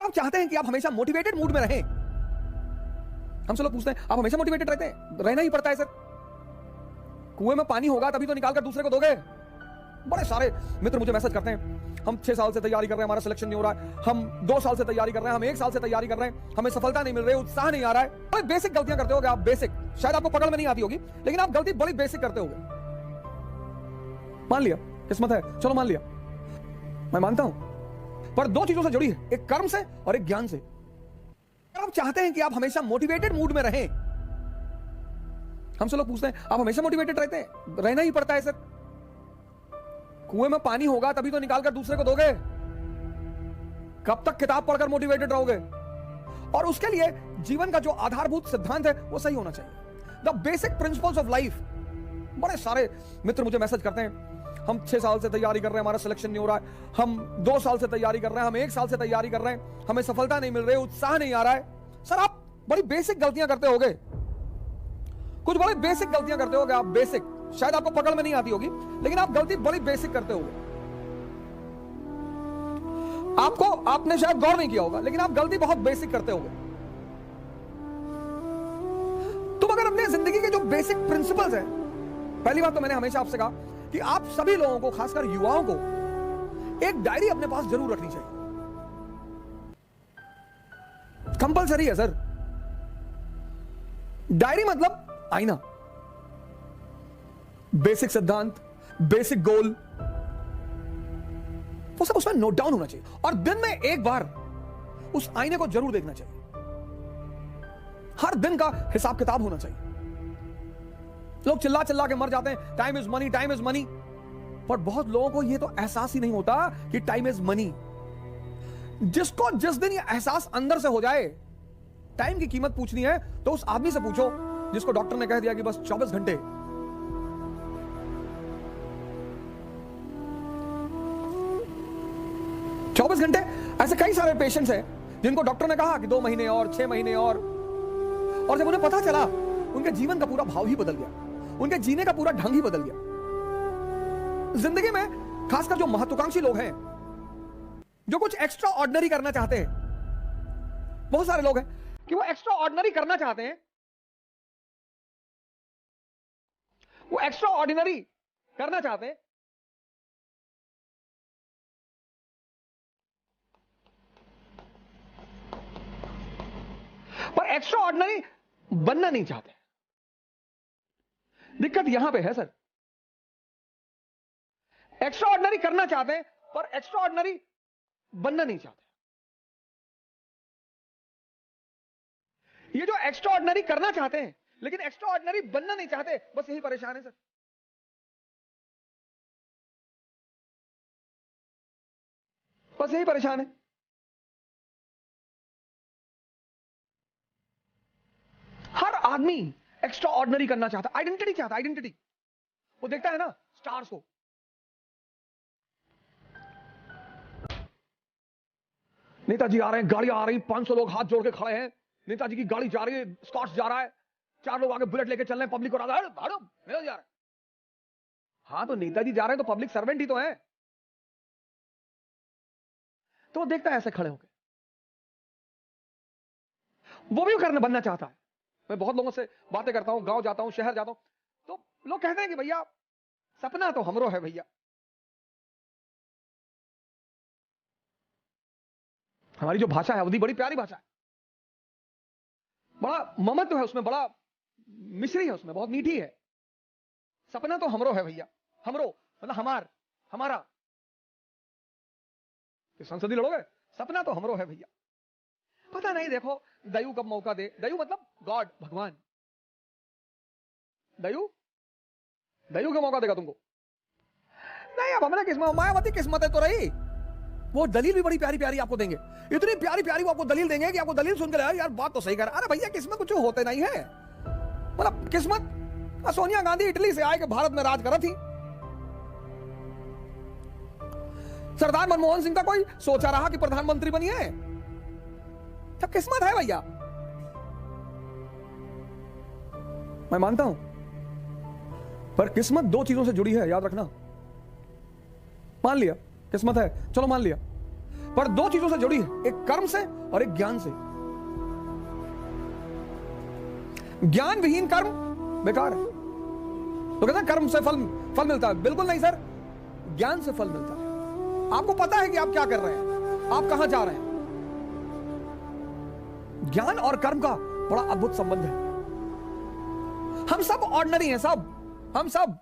आप चाहते हैं कि आप हमेशा मोटिवेटेड मूड में रहें। हमसे लोग पूछते हैं आप हमेशा मोटिवेटेड रहते हैं? रहना ही पड़ता है सर। कुएं में पानी होगा तभी तो निकाल कर दूसरे को दोगे। बड़े सारे मित्र मुझे मैसेज करते हैं, हम 6 साल से तैयारी कर रहे हैं, हमारा सिलेक्शन नहीं हो रहा है, हम 2 साल से तैयारी कर रहे हैं, हम 1 साल से तैयारी कर रहे हैं, हमें सफलता नहीं मिल रही, उत्साह नहीं आ रहा है। बड़ी बेसिक गलतियां करते होगे आप, बेसिक, शायद आपको पकड़ में नहीं आती होगी, लेकिन आप गलती बड़ी बेसिक करते होगे। मान लिया किस्मत है, चलो मान लिया, मैं मानता हूं, पर 2 चीजों से जुड़ी है, एक कर्म से और एक ज्ञान से। अगर आप चाहते हैं कि आप हमेशा मोटिवेटेड मूड में रहें, हमसे लोग पूछते हैं आप हमेशा मोटिवेटेड रहते हैं? रहना ही पड़ता है सर। कुएं में पानी होगा तभी तो निकाल कर दूसरे को दोगे। कब तक किताब पढ़कर मोटिवेटेड रहोगे? और उसके लिए जीवन का जो आधारभूत सिद्धांत है वो सही होना चाहिए। The basic principles of life. बड़े सारे मित्र मुझे मैसेज करते हैं, हम 6 साल से तैयारी कर रहे हैं, हमारा सिलेक्शन नहीं हो रहा है, हम 2 साल से तैयारी कर रहे हैं, हम 1 साल से तैयारी कर रहे हैं, हमें सफलता नहीं मिल रही, उत्साह नहीं आ रहा है। सर आप बड़ी बेसिक गलतियां करते होगे, कुछ बड़ी बेसिक गलतियां करते होगे आप, बेसिक, शायद आपको पकड़ में नहीं आती होगी, लेकिन आप गलती बड़ी बेसिक करते होगे। आपने शायद गौर नहीं किया होगा, लेकिन आप गलती बहुत बेसिक करते होगे। तुम अगर अपने जिंदगी के जो बेसिक प्रिंसिपल्स हैं, पहली बात तो मैंने हमेशा आपसे कहा कि आप सभी लोगों को, खासकर युवाओं को, एक डायरी अपने पास जरूर रखनी चाहिए। कंपलसरी है सर। डायरी मतलब आईना, बेसिक सिद्धांत, बेसिक गोल, वो सब उसमें नोट डाउन होना चाहिए, और दिन में एक बार उस आईने को जरूर देखना चाहिए। हर दिन का हिसाब किताब होना चाहिए। लोग चिल्ला चिल्ला के मर जाते हैं, time is money, time is money, पर बहुत लोगों को यह तो एहसास ही नहीं होता कि टाइम इज मनी। जिसको जिस दिन यह एहसास अंदर से हो जाए, टाइम की कीमत पूछनी है तो उस आदमी से पूछो जिसको डॉक्टर ने कह दिया कि बस 24 घंटे। ऐसे कई सारे पेशेंट्स हैं जिनको डॉक्टर ने कहा कि 2 महीने और, 6 महीने और जब उन्हें पता चला, उनके जीवन का पूरा भाव ही बदल गया, उनके जीने का पूरा ढंग ही बदल गया। जिंदगी में खासकर जो महत्वाकांक्षी लोग हैं, जो कुछ एक्स्ट्रा ऑर्डिनरी करना चाहते हैं, बहुत सारे लोग हैं कि वो एक्स्ट्रा ऑर्डिनरी करना चाहते हैं, वो एक्स्ट्रा ऑर्डिनरी करना चाहते हैं, पर एक्स्ट्रा ऑर्डिनरी बनना नहीं चाहते। दिक्कत यहां पे है सर। एक्स्ट्रा ऑर्डिनरी करना चाहते हैं पर एक्स्ट्रा ऑर्डिनरी बनना नहीं चाहते। ये जो एक्स्ट्रा ऑर्डिनरी करना चाहते हैं लेकिन एक्स्ट्रा ऑर्डिनरी बनना नहीं चाहते, बस यही परेशान है सर। बस यही परेशान है। हर आदमी एक्स्ट्रा ऑर्डिनरी करना चाहता, आइडेंटिटी चाहता, आइडेंटिटी। वो देखता है ना स्टार्स को, नेताजी आ रहे हैं, गाड़ियां आ रही, 500 लोग हाथ जोड़ के खड़े हैं, नेताजी की गाड़ी जा रही है, स्कॉट्स जा रहा है, 4 लोग आगे बुलेट लेके चल रहे हैं, पब्लिक को नेताजी जा रहा है। हाँ तो नेताजी जा रहे हैं तो पब्लिक सर्वेंट ही तो है। तो वो देखता है ऐसे खड़े होकर, वो भी करने बनना चाहता है। मैं बहुत लोगों से बातें करता हूं, गांव जाता हूं, शहर जाता हूं, तो लोग कहते हैं कि भैया सपना तो हमरो है भैया। हमारी जो भाषा है अवधी बड़ी प्यारी भाषा है, बड़ा ममत्व है उसमें, बड़ा मिश्री है उसमें, बहुत मीठी है। सपना तो हमरो है भैया, हमरो मतलब हमारा। संसदीय लड़ोगे, सपना तो हमरो है भैया। पता नहीं, देखो दयु कब मौका दे। दयु मतलब गॉड, भगवान। दयु का मौका देगा तुमको। नहीं, अब हमने किस्मत, मायावती किस्मत है तो रही। वो दलील भी बड़ी प्यारी प्यारी आपको देंगे, इतनी प्यारी प्यारी वो आपको दलील देंगे कि आपको दलील सुनकर यार बात तो सही कर। अरे भैया किस्मत कुछ होते नहीं है। मतलब किस्मत, सोनिया गांधी इटली से आए के भारत में राज करा थी। सरदार मनमोहन सिंह का कोई सोचा रहा कि प्रधानमंत्री बनिए? सब किस्मत है भैया। मैं मानता हूं, पर किस्मत 2 चीजों से जुड़ी है, याद रखना। मान लिया किस्मत है, चलो मान लिया, पर दो चीजों से जुड़ी है, एक कर्म से और एक ज्ञान से। ज्ञान विहीन कर्म बेकार है। तो कहते हैं कर्म से फल मिलता है, बिल्कुल नहीं सर, ज्ञान से फल मिलता है। आपको पता है कि आप क्या कर रहे हैं, आप कहां जा रहे हैं। ज्ञान और कर्म का बड़ा अद्भुत संबंध है। हम सब ऑर्डिनरी हैं, सब हम सब।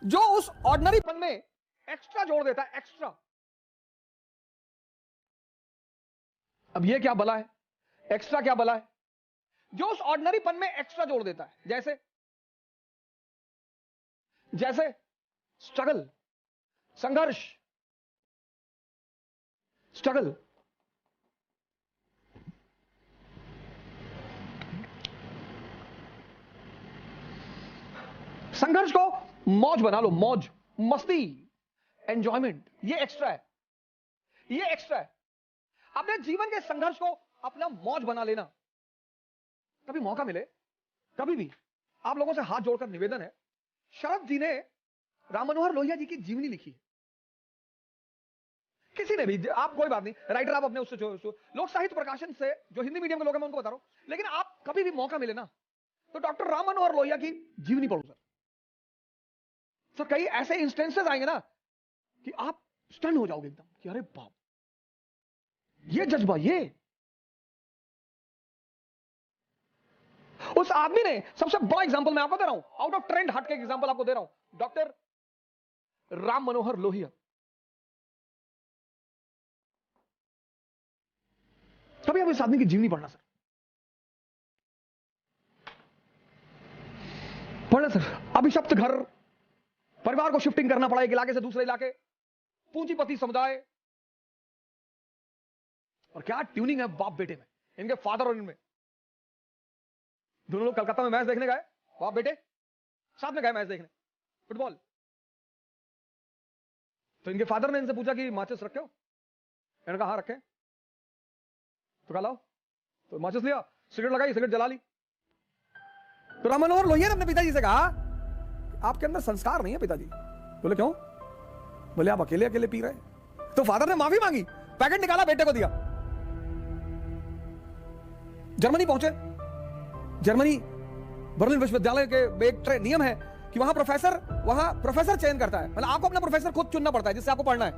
जो उस ऑर्डिनरीपन में एक्स्ट्रा जोड़ देता है, एक्स्ट्रा। अब ये क्या भला है, एक्स्ट्रा क्या भला है? जो उस ऑर्डिनरीपन में एक्स्ट्रा जोड़ देता है, जैसे जैसे स्ट्रगल, संघर्ष, स्ट्रगल। संघर्ष को मौज बना लो, मौज, मस्ती, एंजॉयमेंट। ये एक्स्ट्रा है, ये एक्स्ट्रा है। अपने जीवन के संघर्ष को अपना मौज बना लेना। कभी मौका मिले, कभी भी आप लोगों से हाथ जोड़कर निवेदन है, शरद जी ने राम मनोहर लोहिया जी की जीवनी लिखी है। किसी ने भी, आप कोई बात नहीं, राइटर आप अपने उससे लोक साहित्य प्रकाशन से, जो हिंदी मीडियम के लोग हैं मैं उनको बता रहा हूं, लेकिन आप कभी भी मौका मिले ना तो डॉक्टर राम मनोहर लोहिया की जीवनी पढ़ो सर। सर कई ऐसे इंस्टेंसेस आएंगे ना कि आप स्टन हो जाओगे एकदम कि अरे बाप, ये जज्बा, ये उस आदमी ने सबसे बड़ा एग्जांपल मैं आपको दे रहा हूं, आउट ऑफ ट्रेंड हट के एग्जांपल आपको दे रहा हूं, डॉक्टर राम मनोहर लोहिया। कभी आप इस आदमी की जीवनी पढ़ना सर, पढ़ना सर। अभिशप्त घर, परिवार को शिफ्टिंग करना पड़ा एक इलाके से दूसरे इलाके, पूंजीपति समुदाय, और क्या ट्यूनिंग है बाप बेटे में, इनके फादर और इनमें। दोनों लोग कलकत्ता में मैच देखने गए, बाप बेटे साथ में गए मैच देखने, फुटबॉल। तो इनके फादर ने इनसे पूछा कि माचिस रखे हो? इन्होंने कहा हाँ रखे। तो कहा लाओ, तो माचिस लिया, सिगरेट लगाई, सिगरेट जला ली। तो राम मनोहर लोहिया ने अपने पिताजी से कहा आपके अंदर संस्कार नहीं है पिताजी। बोले क्यों? बोले आप अकेले अकेले पी रहे। तो फादर ने माफी मांगी, पैकेट निकाला, बेटे को दिया। जर्मनी पहुंचे। जर्मनी बर्लिन विश्वविद्यालय के एक नियम है कि वहां प्रोफेसर चयन करता है, मतलब आपको अपना प्रोफेसर खुद चुनना पड़ता है जिससे आपको पढ़ना है।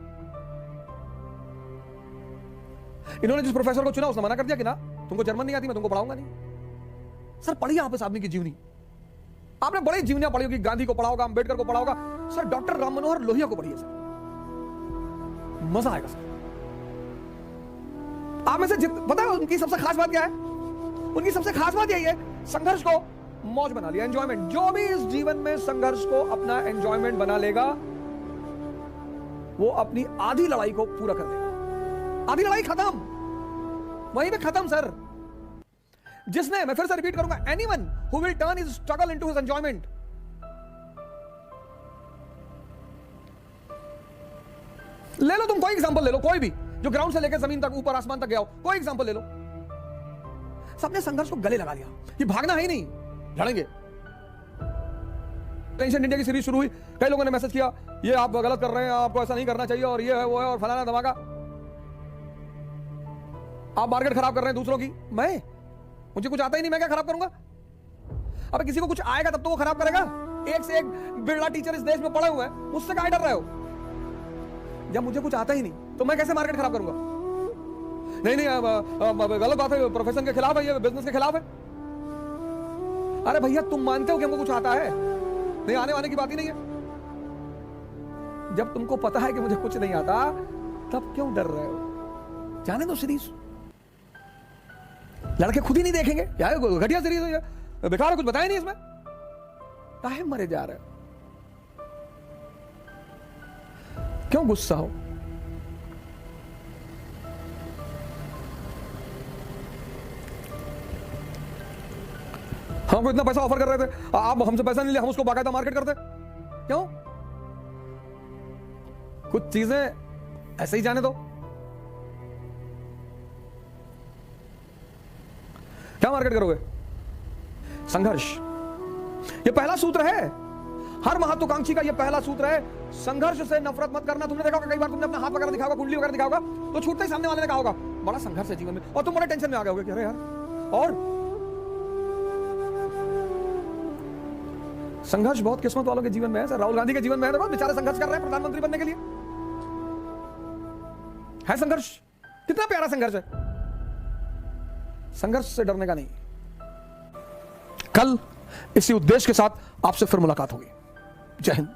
इन्होंने जिस प्रोफेसर को चुना उसने मना कर दिया कि ना तुमको जर्मन नहीं आती, मैं तुमको पढ़ाऊंगा नहीं। सर पढ़िए आप इस आदमी की जीवनी, आपने बड़ी जीवनियां पढ़ी होगी, गांधी को पढ़ा होगा, अंबेडकर को पढ़ा होगा, सर डॉक्टर राम मनोहर लोहिया को पढ़िए सर, मजा आएगा सर। आप में से पता है उनकी सबसे खास बात क्या है? उनकी सबसे खास बात यही है, संघर्ष को मौज बना लिया, एंजॉयमेंट। जो भी इस जीवन में संघर्ष को अपना एंजॉयमेंट बना लेगा वो अपनी आधी लड़ाई को पूरा कर देगा। आधी लड़ाई खत्म, वहीं पे खत्म सर। जिसने, मैं फिर से रिपीट करूंगा, anyone who will turn his struggle into his enjoyment. ले लो तुम कोई एग्जांपल ले लो, कोई भी जो ग्राउंड से लेकर जमीन तक, ऊपर आसमान तक गया हो, कोई एग्जांपल ले लो। सबने संघर्ष को गले लगा लिया कि भागना है ही नहीं, लड़ेंगे। टेंशन इंडिया की सीरीज शुरू हुई, कई लोगों ने मैसेज किया ये आप गलत कर रहे हैं, आपको ऐसा नहीं करना चाहिए, और ये है वो है और फलाना धमाका, आप मार्केट खराब कर रहे हैं दूसरों की। मुझे कुछ आता ही नहीं, मैं क्या खराब करूंगा? अब किसी को कुछ आएगा तब तो वो खराब करेगा। एक से एक बिरला टीचर इस देश में पड़े हुए हैं, मुझसे काहे डर रहे हो? जब मुझे कुछ आता ही नहीं तो मैं कैसे मार्केट खराब करूंगा? नहीं गलत बात है, प्रोफेशन के खिलाफ है, ये बिजनेस के खिलाफ है। अरे भैया तुम मानते हो कि हमको कुछ आता है? नहीं, आने वाने की बात ही नहीं है। जब तुमको पता है कि मुझे कुछ नहीं आता तब क्यों डर रहे हो? जाने दो सीरीज, लड़के खुद ही नहीं देखेंगे, क्या घटिया सीरीज है, बेकार है, कुछ बताया नहीं इसमें, काहे मरे जा रहे हो? क्यों गुस्सा हो? हमको इतना पैसा ऑफर कर रहे थे, आप हमसे पैसा नहीं लिया, हम उसको बाकायदा मार्केट करते, क्यों? कुछ चीजें ऐसे ही जाने दो। क्या मार्केट करोगे? संघर्ष, ये पहला सूत्र है। हर महत्वाकांक्षी का यह पहला सूत्र है, संघर्ष से नफरत मत करना। तुमने देखा होगा कई बार तुमने अपना हाथ वगैरह दिखा होगा, कुंडली वगैरह दिखा होगा, तो छूटते ही सामने वाले ने कहा होगा बड़ा संघर्ष है जीवन में, और तुम बड़े टेंशन में आ गए होगे कि अरे यार। और संघर्ष बहुत किस्मत वालों के जीवन में है सर। राहुल गांधी के जीवन में है, देखो बेचारे संघर्ष कर रहे हैं प्रधानमंत्री बनने के लिए। है संघर्ष, कितना प्यारा संघर्ष है। संघर्ष से डरने का नहीं। कल इसी उद्देश्य के साथ आपसे फिर मुलाकात होगी। जय हिंद।